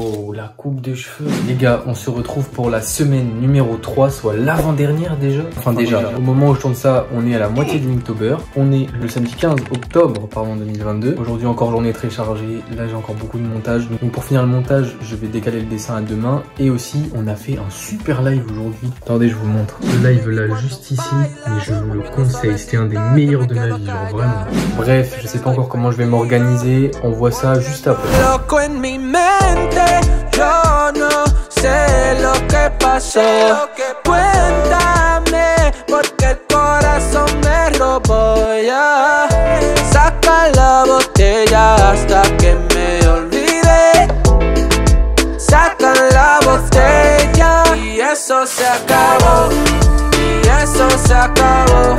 Wow, la coupe de cheveux. Les gars, on se retrouve pour la semaine numéro 3, soit l'avant-dernière déjà. Enfin déjà, au moment où je tourne ça, on est à la moitié de Linktober. On est le samedi 15 octobre, pardon, 2022. Aujourd'hui encore journée très chargée. Là j'ai encore beaucoup de montage. Donc pour finir le montage, je vais décaler le dessin à demain. Et aussi, on a fait un super live aujourd'hui. Attendez, je vous montre. Le live là, juste ici. Mais je vous le conseille, c'était un des meilleurs de ma vie, genre vraiment. Bref, je sais pas encore comment je vais m'organiser. On voit ça juste après. Yo no sé lo que pasó. Cuéntame porque el corazón me robó ya. Saca la botella hasta que me olvide. Saca la botella y eso se acabó. Y eso se acabó.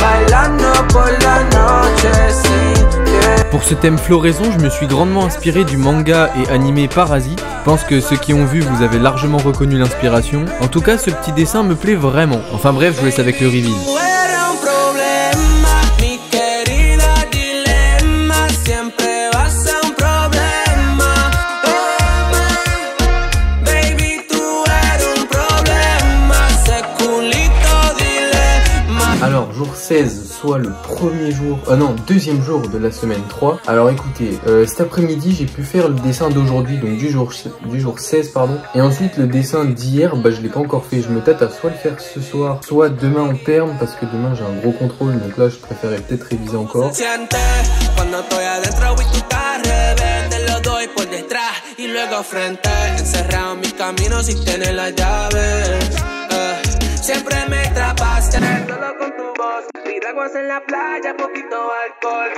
Bailando por la noche sin que... Pour ce thème floraison, je me suis grandement inspiré du manga et animé Parasite. Je pense que ceux qui ont vu, vous avez largement reconnu l'inspiration. En tout cas, ce petit dessin me plaît vraiment. Enfin bref, je vous laisse avec le reveal. Alors, jour 16, soit le premier jour, deuxième jour de la semaine 3. Alors écoutez, cet après-midi, j'ai pu faire le dessin d'aujourd'hui, donc du jour 16, pardon. Et ensuite, le dessin d'hier, bah je l'ai pas encore fait. Je me tâte à soit le faire ce soir, soit demain en terme, parce que demain j'ai un gros contrôle, donc là je préférais peut-être réviser encore. Siempre me atrapaste solo con tu voz, piraguas en la playa, poquito alcohol.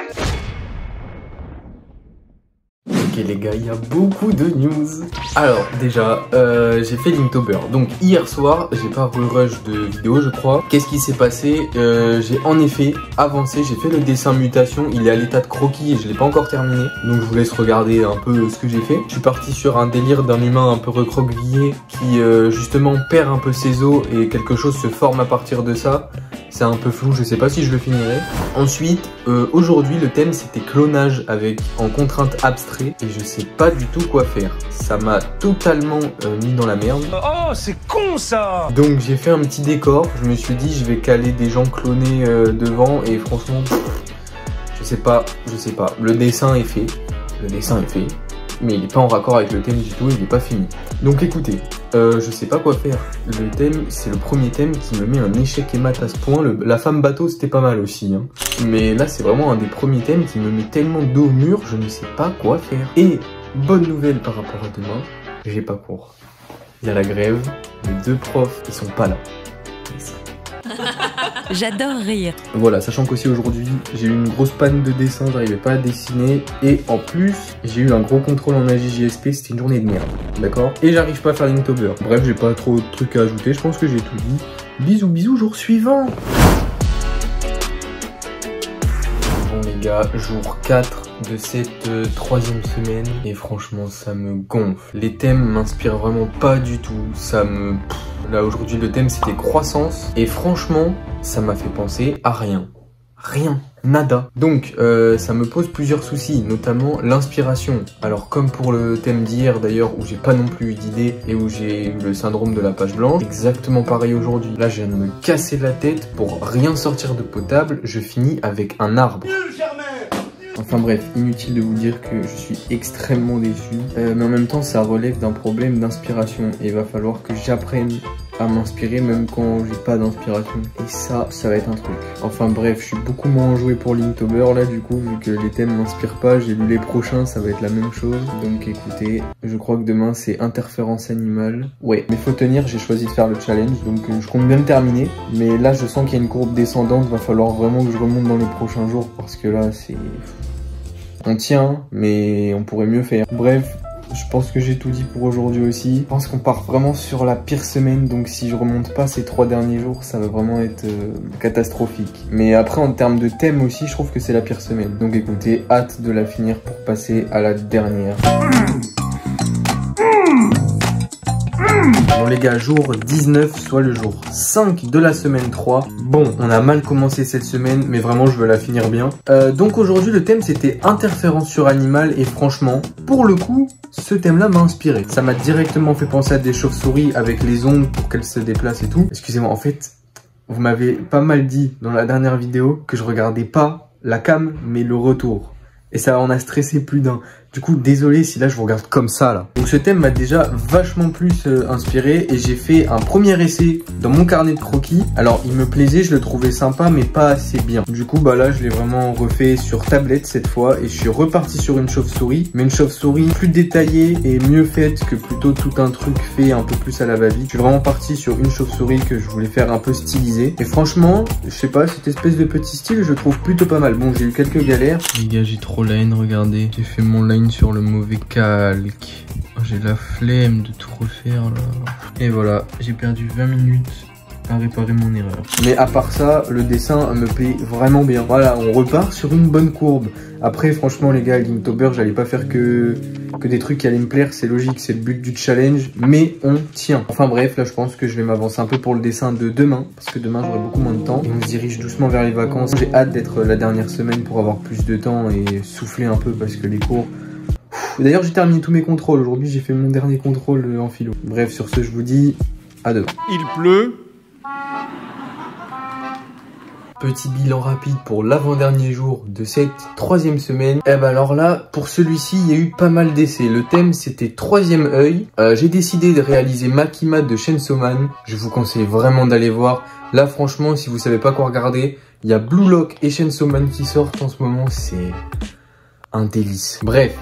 Ok les gars, il y a beaucoup de news. Alors déjà, j'ai fait Linktober. Donc hier soir, j'ai pas rush de vidéo je crois. Qu'est-ce qui s'est passé? J'ai en effet avancé, j'ai fait le dessin mutation. Il est à l'état de croquis et je l'ai pas encore terminé. Donc je vous laisse regarder un peu ce que j'ai fait. Je suis parti sur un délire d'un humain un peu recroquevillé qui justement perd un peu ses os et quelque chose se forme à partir de ça. C'est un peu flou, je sais pas si je le finirai. Ensuite, aujourd'hui le thème c'était clonage avec en contrainte abstrait et je sais pas du tout quoi faire. Ça m'a totalement mis dans la merde. Oh c'est con ça. Donc j'ai fait un petit décor, je me suis dit je vais caler des gens clonés devant et franchement je sais pas. Le dessin est fait, mais il est pas en raccord avec le thème du tout, il est pas fini. Donc écoutez, je sais pas quoi faire. Le thème, c'est le premier thème qui me met un échec et mat à ce point. La femme bateau, c'était pas mal aussi, hein. Mais là, c'est vraiment un des premiers thèmes qui me met tellement dos au mur, je ne sais pas quoi faire. Et bonne nouvelle par rapport à demain, j'ai pas cours. Il y a la grève, les deux profs, ils sont pas là. J'adore rire. Voilà, sachant qu'aussi aujourd'hui, j'ai eu une grosse panne de dessin, j'arrivais pas à dessiner. Et en plus, j'ai eu un gros contrôle en AJJSP, c'était une journée de merde. D'accord? Et j'arrive pas à faire Linktober. Bref, j'ai pas trop de trucs à ajouter, je pense que j'ai tout dit. Bisous, bisous, jour suivant. Bon les gars, jour 4 de cette troisième semaine. Et franchement, ça me gonfle. Les thèmes m'inspirent vraiment pas du tout. Ça me... Là aujourd'hui le thème c'était croissance et franchement ça m'a fait penser à rien, nada. Donc ça me pose plusieurs soucis, notamment l'inspiration. Alors comme pour le thème d'hier d'ailleurs où j'ai pas non plus eu d'idée et où j'ai eu le syndrome de la page blanche, exactement pareil aujourd'hui. Là je viens de me casser la tête pour rien sortir de potable, je finis avec un arbre. Enfin bref, inutile de vous dire que je suis extrêmement déçu, mais en même temps ça relève d'un problème d'inspiration et il va falloir que j'apprenne à m'inspirer même quand j'ai pas d'inspiration. Et ça va être un truc. Enfin bref, je suis beaucoup moins enjoué pour Linktober là du coup, vu que les thèmes m'inspirent pas, j'ai lu les prochains, ça va être la même chose. Donc écoutez, je crois que demain c'est interférence animale. Ouais, mais faut tenir, j'ai choisi de faire le challenge, donc je compte bien le terminer. Mais là je sens qu'il y a une courbe descendante, va falloir vraiment que je remonte dans les prochains jours parce que là c'est... On tient, mais on pourrait mieux faire. Bref, je pense que j'ai tout dit pour aujourd'hui aussi. Je pense qu'on part vraiment sur la pire semaine, donc si je remonte pas ces 3 derniers jours, ça va vraiment être catastrophique. Mais après, en termes de thème aussi, je trouve que c'est la pire semaine. Donc écoutez, hâte de la finir pour passer à la dernière. Bon les gars, jour 19, soit le jour 5 de la semaine 3. Bon, on a mal commencé cette semaine, mais vraiment je veux la finir bien. Donc aujourd'hui le thème c'était interférence sur animal et franchement, pour le coup, ce thème-là m'a inspiré. Ça m'a directement fait penser à des chauves-souris avec les ongles pour qu'elles se déplacent et tout. Excusez-moi, en fait, vous m'avez pas mal dit dans la dernière vidéo que je regardais pas la cam, mais le retour. Et ça en a stressé plus d'un. Du coup, désolé si là je vous regarde comme ça là. Donc ce thème m'a déjà vachement plus inspiré et j'ai fait un premier essai dans mon carnet de croquis. Alors il me plaisait, je le trouvais sympa mais pas assez bien. Du coup bah là je l'ai vraiment refait sur tablette cette fois et je suis reparti sur une chauve-souris. Mais une chauve-souris plus détaillée et mieux faite que plutôt tout un truc fait un peu plus à la va-vite. Je suis vraiment parti sur une chauve-souris que je voulais faire un peu stylisée. Et franchement, je sais pas, cette espèce de petit style je le trouve plutôt pas mal. Bon j'ai eu quelques galères. Les gars j'ai trop la haine, regardez. J'ai fait mon line sur le mauvais calque. Oh, j'ai la flemme de tout refaire là. Et voilà, j'ai perdu 20 minutes à réparer mon erreur. Mais à part ça, le dessin me plaît vraiment bien. Voilà, on repart sur une bonne courbe. Après, franchement les gars, Linktober, j'allais pas faire que des trucs qui allaient me plaire. C'est logique, c'est le but du challenge. Mais on tient. Enfin bref, là je pense que je vais m'avancer un peu pour le dessin de demain. Parce que demain j'aurai beaucoup moins de temps. Et on se dirige doucement vers les vacances. J'ai hâte d'être la dernière semaine pour avoir plus de temps et souffler un peu parce que les cours... D'ailleurs j'ai terminé tous mes contrôles. Aujourd'hui j'ai fait mon dernier contrôle en philo. Bref, sur ce je vous dis à demain. Il pleut. Petit bilan rapide pour l'avant-dernier jour de cette troisième semaine. Et ben alors là, pour celui-ci, il y a eu pas mal d'essais. Le thème, c'était troisième œil. J'ai décidé de réaliser Makima de Chainsaw Man. Je vous conseille vraiment d'aller voir. Là, franchement, si vous savez pas quoi regarder, il y a Blue Lock et Chainsaw Man qui sortent en ce moment. C'est un délice. Bref.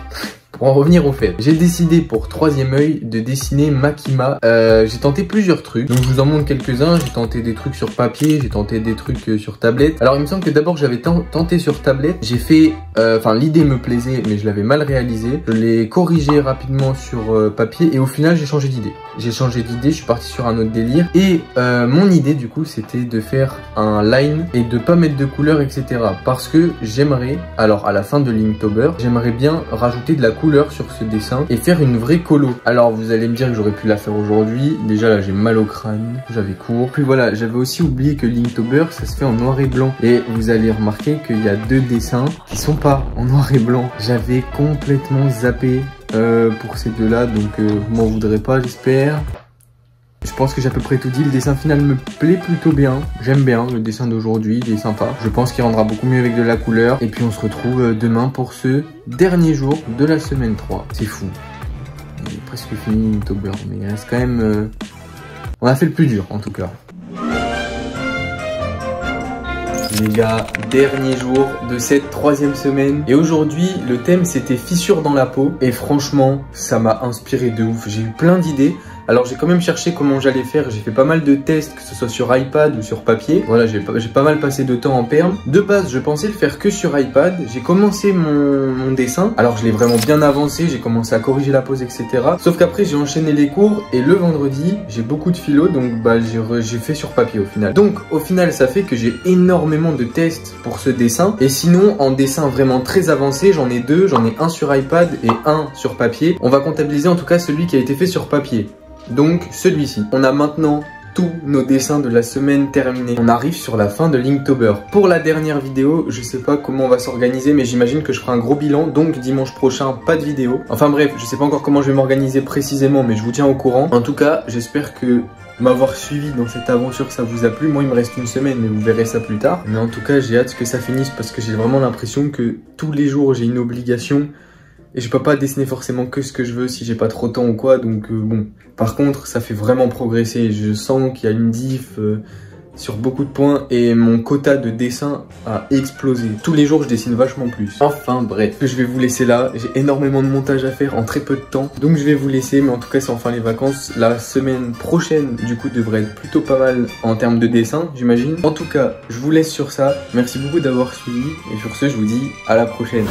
Pour en revenir au fait, j'ai décidé pour troisième œil de dessiner Makima. J'ai tenté plusieurs trucs, donc je vous en montre quelques-uns. J'ai tenté des trucs sur papier, j'ai tenté des trucs sur tablette. Alors il me semble que d'abord j'avais tenté sur tablette. J'ai fait, enfin l'idée me plaisait, mais je l'avais mal réalisée. Je l'ai corrigé rapidement sur papier et au final j'ai changé d'idée. J'ai changé d'idée, je suis parti sur un autre délire. Et mon idée du coup c'était de faire un line et de pas mettre de couleur, etc. Parce que j'aimerais, alors à la fin de Linktober, j'aimerais bien rajouter de la couleur sur ce dessin et faire une vraie colo. Alors vous allez me dire que j'aurais pu la faire aujourd'hui. Déjà là j'ai mal au crâne, j'avais cours. Puis voilà, j'avais aussi oublié que Linktober ça se fait en noir et blanc. Et vous allez remarquer qu'il y a deux dessins qui sont pas en noir et blanc. J'avais complètement zappé pour ces deux là, donc vous m'en voudrez pas j'espère. Je pense que j'ai à peu près tout dit. Le dessin final me plaît plutôt bien. J'aime bien le dessin d'aujourd'hui, il est sympa. Je pense qu'il rendra beaucoup mieux avec de la couleur. Et puis on se retrouve demain pour ce dernier jour de la semaine 3. C'est fou. Il est presque fini Linktober, mais il reste quand même... On a fait le plus dur en tout cas. Les gars, dernier jour de cette troisième semaine. Et aujourd'hui, le thème c'était fissures dans la peau. Et franchement, ça m'a inspiré de ouf. J'ai eu plein d'idées. Alors j'ai quand même cherché comment j'allais faire, j'ai fait pas mal de tests, que ce soit sur iPad ou sur papier. Voilà, j'ai pas mal passé de temps en perme. De base, je pensais le faire que sur iPad. J'ai commencé mon dessin. Alors je l'ai vraiment bien avancé, j'ai commencé à corriger la pose, etc. Sauf qu'après, j'ai enchaîné les cours et le vendredi, j'ai beaucoup de philo, donc bah j'ai fait sur papier au final. Donc au final, ça fait que j'ai énormément de tests pour ce dessin. Et sinon, en dessin vraiment très avancé, j'en ai deux. J'en ai un sur iPad et un sur papier. On va comptabiliser en tout cas celui qui a été fait sur papier. Donc celui-ci. On a maintenant tous nos dessins de la semaine terminés. On arrive sur la fin de Linktober. Pour la dernière vidéo, je sais pas comment on va s'organiser, mais j'imagine que je ferai un gros bilan. Donc dimanche prochain, pas de vidéo. Enfin bref, je sais pas encore comment je vais m'organiser précisément, mais je vous tiens au courant. En tout cas, j'espère que m'avoir suivi dans cette aventure ça vous a plu. Moi il me reste une semaine, mais vous verrez ça plus tard. Mais en tout cas, j'ai hâte que ça finisse parce que j'ai vraiment l'impression que tous les jours j'ai une obligation. Et je peux pas dessiner forcément que ce que je veux si j'ai pas trop de temps ou quoi, donc bon. Par contre, ça fait vraiment progresser. Je sens qu'il y a une diff sur beaucoup de points et mon quota de dessin a explosé. Tous les jours, je dessine vachement plus. Enfin bref, je vais vous laisser là. J'ai énormément de montage à faire en très peu de temps. Donc je vais vous laisser, mais en tout cas, c'est enfin les vacances. La semaine prochaine, du coup, devrait être plutôt pas mal en termes de dessin, j'imagine. En tout cas, je vous laisse sur ça. Merci beaucoup d'avoir suivi. Et sur ce, je vous dis à la prochaine.